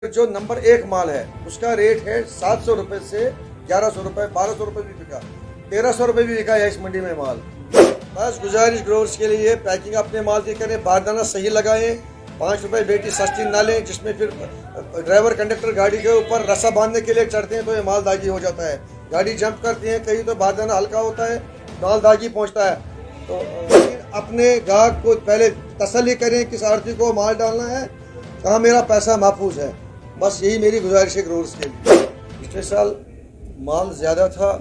जो नंबर 1 माल है उसका रेट है 700 रुपए से 1100 रुपए, 1200 रुपए भी बिका, 1300 रुपए भी बिका है इस मंडी में माल। बस गुजारिश ग्रोवर्स के लिए पैकिंग अपने माल की करें, बारदाना सही लगाएं, 5 रुपए बेटी सस्ती ना लें जिसमें फिर ड्राइवर कंडक्टर गाड़ी के ऊपर रस्सा बांधने के लिए चढ़ते हैं तो ये माल दागी हो जाता है। गाड़ी जंप करती है कहीं तो बारदाना हल्का होता है, माल दागी पहुंचता है। तो अपने गाहक को पहले तसल्ली करें किस आड़ती को माल डालना है, कहाँ मेरा पैसा महफूज है। बस यही मेरी गुजारिश है ग्रोवर्स के लिए। पिछले साल माल ज़्यादा था,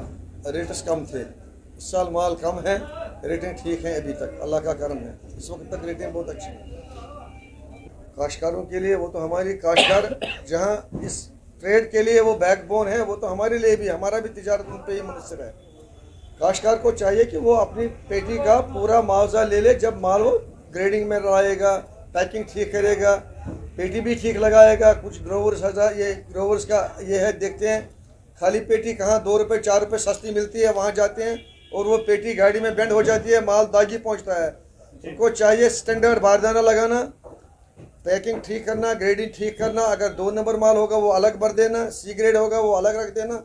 रेट्स कम थे। इस साल माल कम है, रेटें ठीक हैं अभी तक, अल्लाह का करम है। इस वक्त तक रेटें बहुत अच्छी हैं काश्तकारों के लिए। वो तो हमारी काश्तकार जहाँ इस ट्रेड के लिए वो बैकबोन है, वो तो हमारे लिए भी, हमारा भी तिजारत उन पर ही मुनहसर है। काश्तकार को चाहिए कि वो अपनी पेटी का पूरा मुआवजा ले ले। जब माल वो ग्रेडिंग में लाएगा, पैकिंग ठीक करेगा, पेटी भी ठीक लगाएगा। कुछ ग्रोवर्स ये ग्रोवर्स का ये है, देखते हैं खाली पेटी कहाँ 2 रुपये 4 रुपये सस्ती मिलती है, वहाँ जाते हैं और वो पेटी गाड़ी में बेंड हो जाती है, माल दागी पहुँचता है। उनको चाहिए स्टैंडर्ड बारदाना लगाना, पैकिंग ठीक करना, ग्रेडिंग ठीक करना। अगर 2 नंबर माल होगा वो अलग भर देना, सी ग्रेड होगा वो अलग रख देना।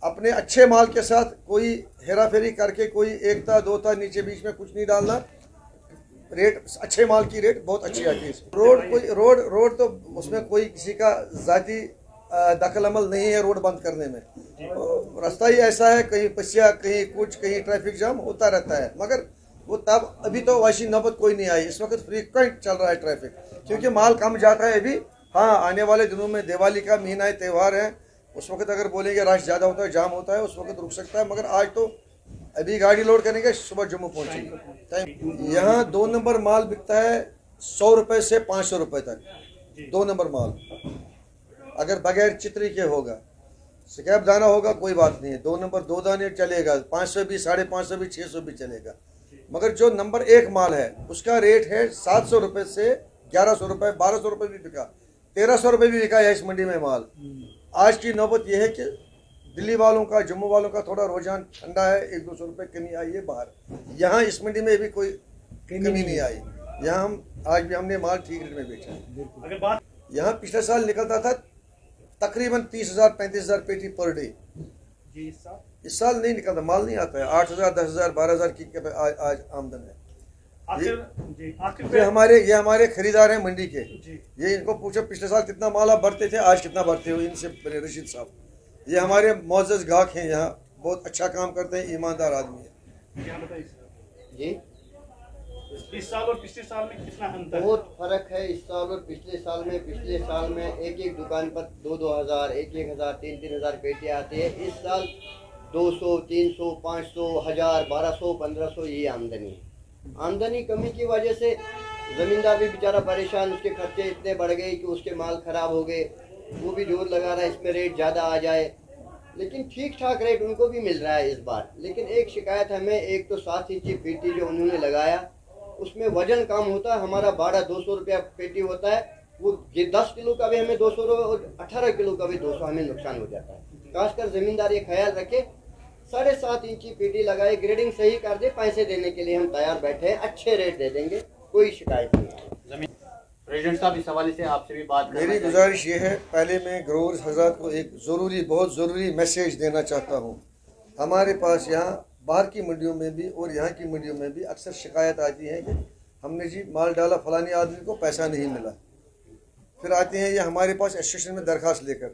अपने अच्छे माल के साथ कोई हेरा फेरी करके कोई एकता दोता नीचे बीच में कुछ नहीं डालना। रेट अच्छे माल की रेट बहुत अच्छी आती है। रोड तो उसमें कोई किसी का जाती दखल अमल नहीं है रोड बंद करने में। तो रास्ता ही ऐसा है, कहीं पसिया, कहीं कुछ, कहीं ट्रैफिक जाम होता रहता है। मगर वो तब अभी तो वैसी नौबत कोई नहीं आई। इस वक्त फ्रीक्वेंट चल रहा है ट्रैफिक, क्योंकि माल कम जाता है अभी। हाँ, आने वाले दिनों में दिवाली का महीना है, त्यौहार है, उस वक्त अगर बोलेंगे रश ज़्यादा होता है, जाम होता है, उस वक्त रुक सकता है। मगर आज तो अभी गाड़ी लोड करेंगे, सुबह जम्मू पहुंचेंगे। यहाँ 2 नंबर माल बिकता है 100 रुपये से 500 रुपये तक। 2 नंबर माल अगर बगैर चित्री के होगा, स्कैप दाना होगा कोई बात नहीं है, 2 नंबर 2 दाने चलेगा, 500 भी, 550 भी, 600 भी चलेगा। मगर जो नंबर 1 माल है उसका रेट है 700 रुपये से 1100 रुपये, 1200 रुपये भी बिका, 1300 रुपये भी बिका है इस मंडी में माल। आज की नौबत यह है कि दिल्ली वालों का, जम्मू वालों का थोड़ा रुझान ठंडा है, 1-200 रुपये कमी आई है बाहर। यहाँ इस मंडी में भी कोई कमी नहीं आई। यहाँ हम आज भी हमने माल ठीक रेट में बेचा है। यहाँ पिछले साल निकलता था तकरीबन 30,000 35,000 पेटी पर डे। इस साल नहीं निकलता, माल नहीं आता है। 8,000 10,000 12,000 की आज आमदन है। ये हमारे खरीदार हैं मंडी के। ये इनको पूछो पिछले साल कितना माल आप भरते थे, आज कितना भरते हो, इनसे रशीद साहब। ये हमारे मोअज़्ज़ज़ गाहक हैं, यहाँ बहुत अच्छा काम करते हैं, ईमानदार आदमी है। जी, इस साल और पिछले साल में कितना अंतर? बहुत फर्क है इस साल और पिछले साल में। पिछले साल में एक दुकान पर 2-2 हज़ार, 1-1 हज़ार, 3-3 हज़ार पेटी आती है। इस साल 200, 300, 500, 1000, 1200, 1500 ये आमदनी है। आमदनी कमी की वजह से ज़मींदार भी बेचारा परेशान, उसके खर्चे इतने बढ़ गए कि उसके माल ख़राब हो गए। वो भी जोर लगा रहा है इसमें रेट ज़्यादा आ जाए, लेकिन ठीक ठाक रेट उनको भी मिल रहा है इस बार। लेकिन एक शिकायत हमें, एक तो 7 इंची पेटी जो उन्होंने लगाया उसमें वजन कम होता है। हमारा 1200 रुपया पेटी होता है, वो 10 किलो का भी हमें 200 और 18 किलो का भी 200 हमें नुकसान हो जाता है। खासकर ज़मींदार ये ख्याल रखे, 7.5 इंची पेटी लगाए, ग्रेडिंग सही कर दे, पैसे देने के लिए हम तैयार बैठे हैं, अच्छे रेट दे देंगे, कोई शिकायत नहीं। प्रेसिडेंट साहब, इस हवाले से आपसे भी बात मेरी गुजारिश ये है, पहले मैं ग्रोवर्स हज़रात को एक बहुत ज़रूरी मैसेज देना चाहता हूँ। हमारे पास यहाँ बाहर की मंडियों में भी और यहाँ की मंडियों में भी अक्सर शिकायत आती है कि हमने जी माल डाला, फलानी आदमी को पैसा नहीं मिला। फिर आते हैं ये हमारे पास एसोसिएशन में दरख्वास्त लेकर,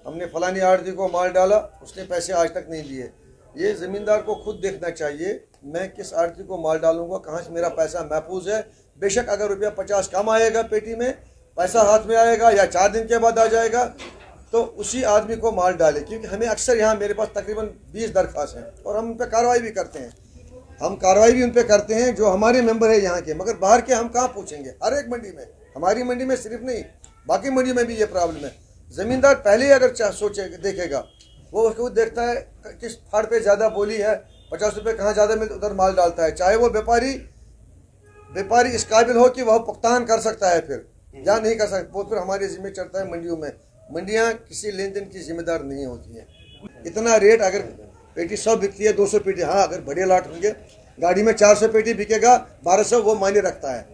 हमने फलानी आदमी को माल डाला, उसने पैसे आज तक नहीं दिए। ये ज़मींदार को खुद देखना चाहिए, मैं किस आड़ती को माल डालूंगा, कहाँ से मेरा पैसा महफूज है। बेशक अगर रुपया 50 कम आएगा पेटी में, पैसा हाथ में आएगा या 4 दिन के बाद आ जाएगा, तो उसी आदमी को माल डाले। क्योंकि हमें अक्सर यहाँ मेरे पास तकरीबन 20 दरख्वास्त हैं और हम उन पर कार्रवाई भी करते हैं। हम कार्रवाई भी उन पर करते हैं जो हमारे मेंबर है यहाँ के। मगर बाहर के हम कहाँ पूछेंगे, हर एक मंडी में, हमारी मंडी में सिर्फ नहीं, बाकी मंडी में भी ये प्रॉब्लम है। ज़मींदार पहले ही अगर सोचे देखेगा, वो उसको देखता है किस फाड़ पे ज़्यादा बोली है, 50 रुपये कहाँ ज़्यादा मिलते उधर माल डालता है। चाहे वो व्यापारी इस काबिल हो कि वह भुगतान कर सकता है फिर, या नहीं कर सकता, वो फिर हमारे जिम्मे चढ़ता है मंडियों में। मंडियाँ किसी लेन देन की जिम्मेदार नहीं होती हैं। इतना रेट अगर पेटी 100 बिकती है, 200 पेटी, हाँ अगर बड़े लाट होंगे गाड़ी में 400 पेटी बिकेगा, 1200 वो मायने रखता है।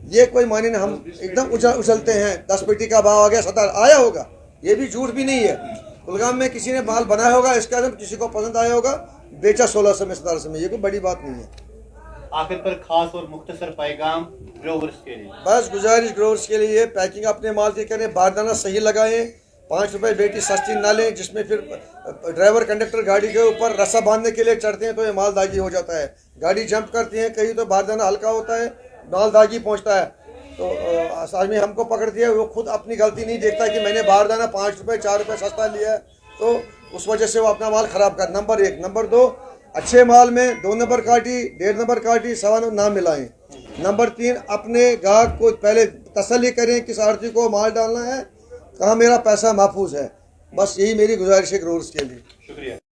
ये कोई माने ना, हम एकदम उछलते हैं 10 पेटी का भाव आ गया 17 आया होगा, ये भी झूठ भी नहीं है। कुलगाम में किसी ने माल बनाया होगा, इसका किसी को पसंद आया होगा, बेचा 1600 में 1700 में, ये कोई बड़ी बात नहीं है। आखिर पर खास और मुख्तसर पैगाम ग्रोवर्स के लिए, बस गुजारिश ग्रोवर्स के लिए, पैकिंग अपने माल की करें, बारदाना सही लगाएं, 5 रुपए बेटी सस्ती ना लें, जिसमें फिर ड्राइवर कंडक्टर गाड़ी के ऊपर रस्सा बांधने के लिए चढ़ते हैं तो ये माल दागी हो जाता है। गाड़ी जंप करती है कहीं तो बारदाना हल्का होता है, माल दागी पहुंचता है। तो आदमी हमको पकड़ दिया, वो खुद अपनी गलती नहीं देखता कि मैंने बारदाना 5 रुपए 4 रुपए सस्ता लिया है, तो उस वजह से वो अपना माल ख़राब कर। नंबर 1। नंबर 2, अच्छे माल में 2 नंबर काटी, 1.5 नंबर काटी, 1.25 ना मिलाएं। नंबर 3, अपने ग्राहक को पहले तसल्ली करें किस आड़ती को माल डालना है, कहाँ मेरा पैसा महफूज है। बस यही मेरी गुजारिश है ग्रोवर्स के लिए। शुक्रिया।